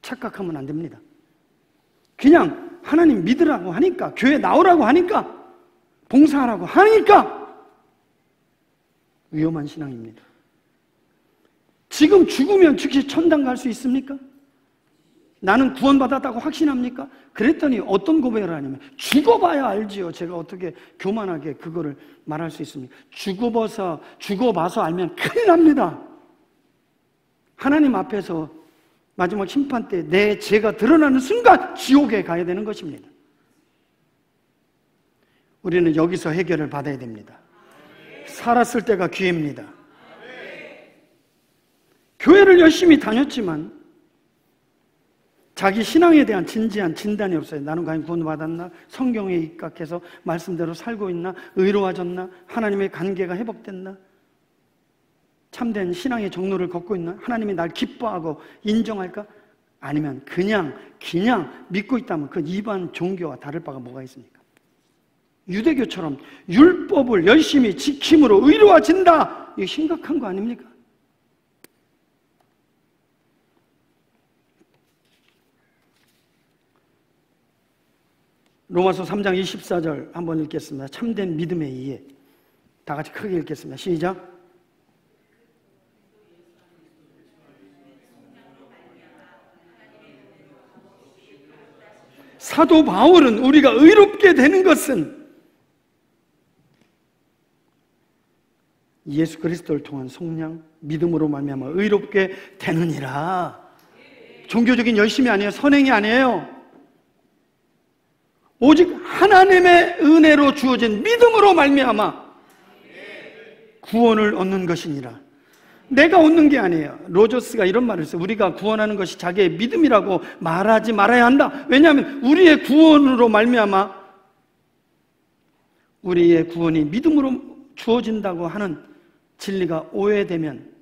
착각하면 안 됩니다. 그냥 하나님 믿으라고 하니까, 교회 나오라고 하니까, 봉사하라고 하니까 위험한 신앙입니다. 지금 죽으면 즉시 천당 갈 수 있습니까? 나는 구원받았다고 확신합니까? 그랬더니 어떤 고백을 하냐면, 죽어봐야 알지요. 제가 어떻게 교만하게 그거를 말할 수 있습니까? 죽어봐서 알면 큰일 납니다. 하나님 앞에서 마지막 심판 때 내 죄가 드러나는 순간 지옥에 가야 되는 것입니다. 우리는 여기서 해결을 받아야 됩니다. 살았을 때가 기회입니다. 교회를 열심히 다녔지만 자기 신앙에 대한 진지한 진단이 없어요. 나는 과연 구원받았나? 성경에 입각해서 말씀대로 살고 있나? 의로워졌나? 하나님의 관계가 회복됐나? 참된 신앙의 정로를 걷고 있나? 하나님이 날 기뻐하고 인정할까? 아니면 그냥 믿고 있다면 그 이반 종교와 다를 바가 뭐가 있습니까? 유대교처럼 율법을 열심히 지킴으로 의로워진다. 이거 심각한 거 아닙니까? 로마서 3장 24절 한번 읽겠습니다. 참된 믿음의 이해. 다 같이 크게 읽겠습니다. 시작. 사도 바울은 우리가 의롭게 되는 것은 예수 그리스도를 통한 속량, 믿음으로 말미암아 의롭게 되느니라. 종교적인 열심이 아니에요. 선행이 아니에요. 오직 하나님의 은혜로 주어진 믿음으로 말미암아 구원을 얻는 것이니라. 내가 얻는 게 아니에요. 로저스가 이런 말을 했어요. 우리가 구원하는 것이 자기의 믿음이라고 말하지 말아야 한다. 왜냐하면 우리의 구원으로 말미암아 우리의 구원이 믿음으로 주어진다고 하는 진리가 오해되면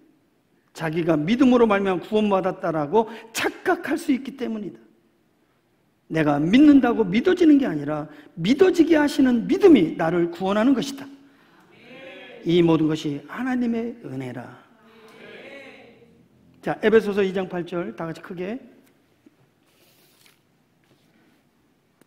자기가 믿음으로 말미암아 구원받았다라고 착각할 수 있기 때문이다. 내가 믿는다고 믿어지는 게 아니라 믿어지게 하시는 믿음이 나를 구원하는 것이다. 이 모든 것이 하나님의 은혜라. 자, 에베소서 2장 8절 다 같이 크게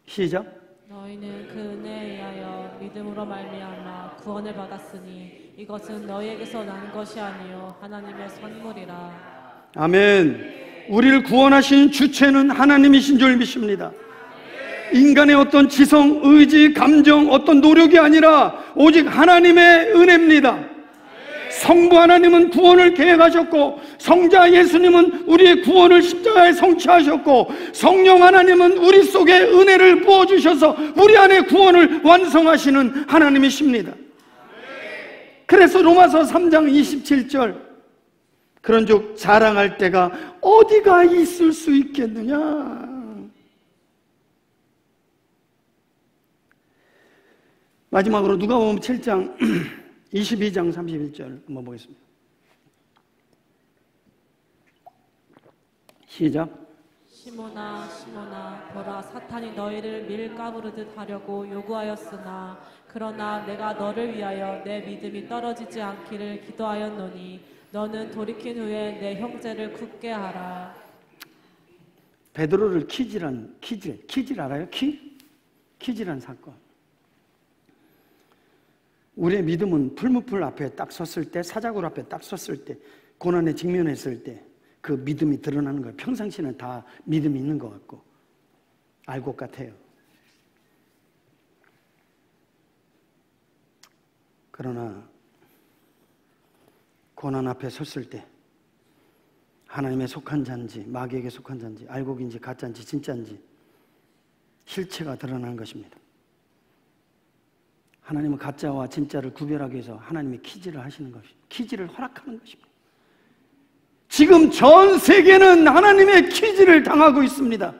시작. 너희는 그 은혜에 의하여 믿음으로 말미암아 구원을 받았으니 이것은 너희에게서 난 것이 아니요 하나님의 선물이라. 아멘. 우리를 구원하신 주체는 하나님이신 줄 믿습니다. 인간의 어떤 지성, 의지, 감정, 어떤 노력이 아니라 오직 하나님의 은혜입니다. 성부 하나님은 구원을 계획하셨고, 성자 예수님은 우리의 구원을 십자가에 성취하셨고, 성령 하나님은 우리 속에 은혜를 부어주셔서 우리 안에 구원을 완성하시는 하나님이십니다. 그래서 로마서 3장 27절 그런즉 자랑할 때가 어디가 있을 수 있겠느냐. 마지막으로 누가복음 7장 22장 31절 한번 보겠습니다. 시작. 시몬아 시몬아 보라 사탄이 너희를 밀가부르듯 하려고 요구하였으나 그러나 내가 너를 위하여 내 믿음이 떨어지지 않기를 기도하였노니 너는 돌이킨 후에 내 형제를 굳게 하라. 베드로를 키질 알아요? 키질한 사건. 우리의 믿음은 풀무풀 앞에 딱 섰을 때, 사자굴 앞에 딱 섰을 때, 고난에 직면했을 때 그 믿음이 드러나는 거예요. 평상시는 다 믿음이 있는 것 같고 알 것 같아요. 그러나 고난 앞에 섰을 때 하나님에 속한 자인지 마귀에게 속한 자인지 알곡인지 가짜인지 진짜인지 실체가 드러나는 것입니다. 하나님은 가짜와 진짜를 구별하기 위해서 하나님이 키질을 하시는 것입니다. 키질을 허락하는 것입니다. 지금 전 세계는 하나님의 키질을 당하고 있습니다.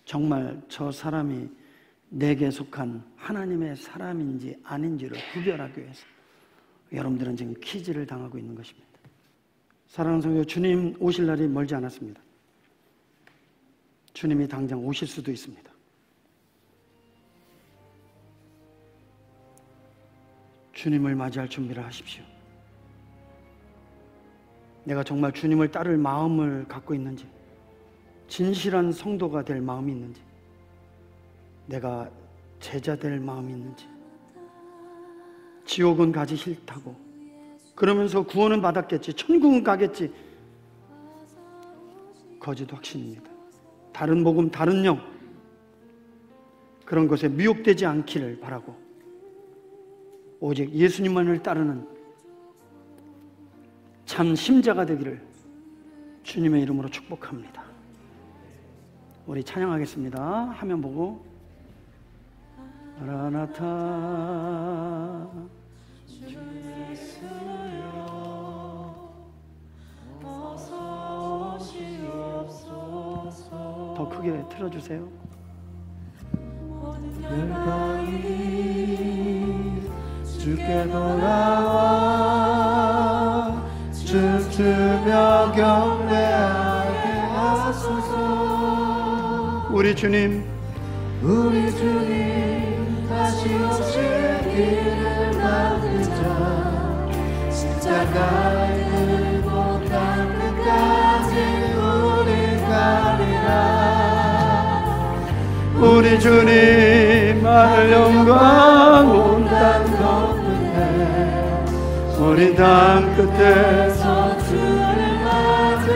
정말 저 사람이 내게 속한 하나님의 사람인지 아닌지를 구별하기 위해서 여러분들은 지금 키질을 당하고 있는 것입니다. 사랑하는 성도, 주님 오실 날이 멀지 않았습니다. 주님이 당장 오실 수도 있습니다. 주님을 맞이할 준비를 하십시오. 내가 정말 주님을 따를 마음을 갖고 있는지, 진실한 성도가 될 마음이 있는지, 내가 제자 될 마음이 있는지, 지옥은 가기 싫다고 그러면서 구원은 받았겠지, 천국은 가겠지, 거짓 확신입니다. 다른 복음, 다른 영, 그런 것에 미혹되지 않기를 바라고 오직 예수님만을 따르는 참 심자가 되기를 주님의 이름으로 축복합니다. 우리 찬양하겠습니다. 화면 보고 마라나타 주 예수여 어서 오시옵소서. 더 크게 틀어주세요. 열방이 주께 돌아와 춤추며 경배하게 하소서. 우리 주님 다시 오실 길을 막으자. 십자가에 들고 땅 끝까지 우리 가리라. 우리 주님 하늘 영광 온 땅 덮으네. 우리 땅 끝에서 주를 맞으.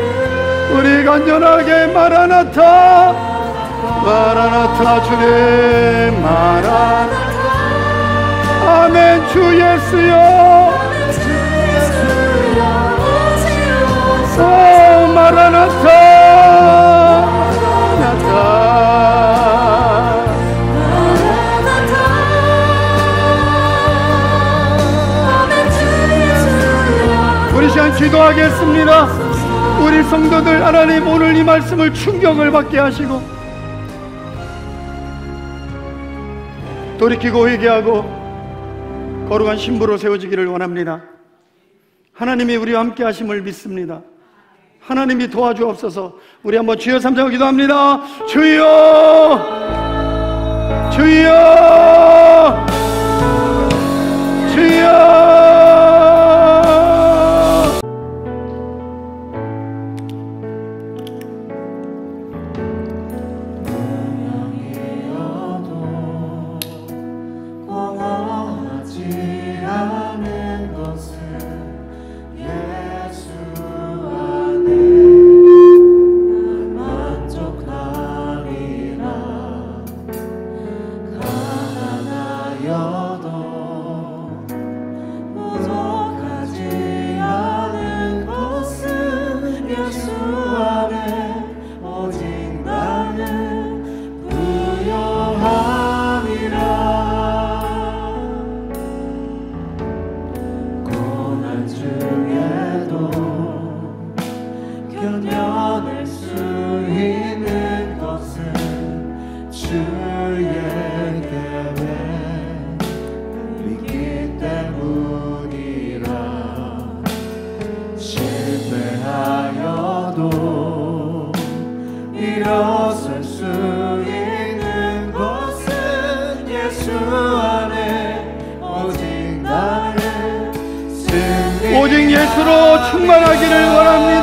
우리 간절하게 마라나타 마라나타 주님 마라나타. 아멘. 주 예수여 오 마라나타 우리 시간 기도하겠습니다. 우리 성도들 하나님 오늘 이 말씀을 충격을 받게 하시고 돌이키고 회개하고 거룩한 신부로 세워지기를 원합니다. 하나님이 우리와 함께 하심을 믿습니다. 하나님이 도와주옵소서. 우리 한번 주여 삼자고 기도합니다. 주여 주여 주여. 만족하리라. 예수 안에 오직 나는 승리 오직 예수로 충만하기를 원합니다.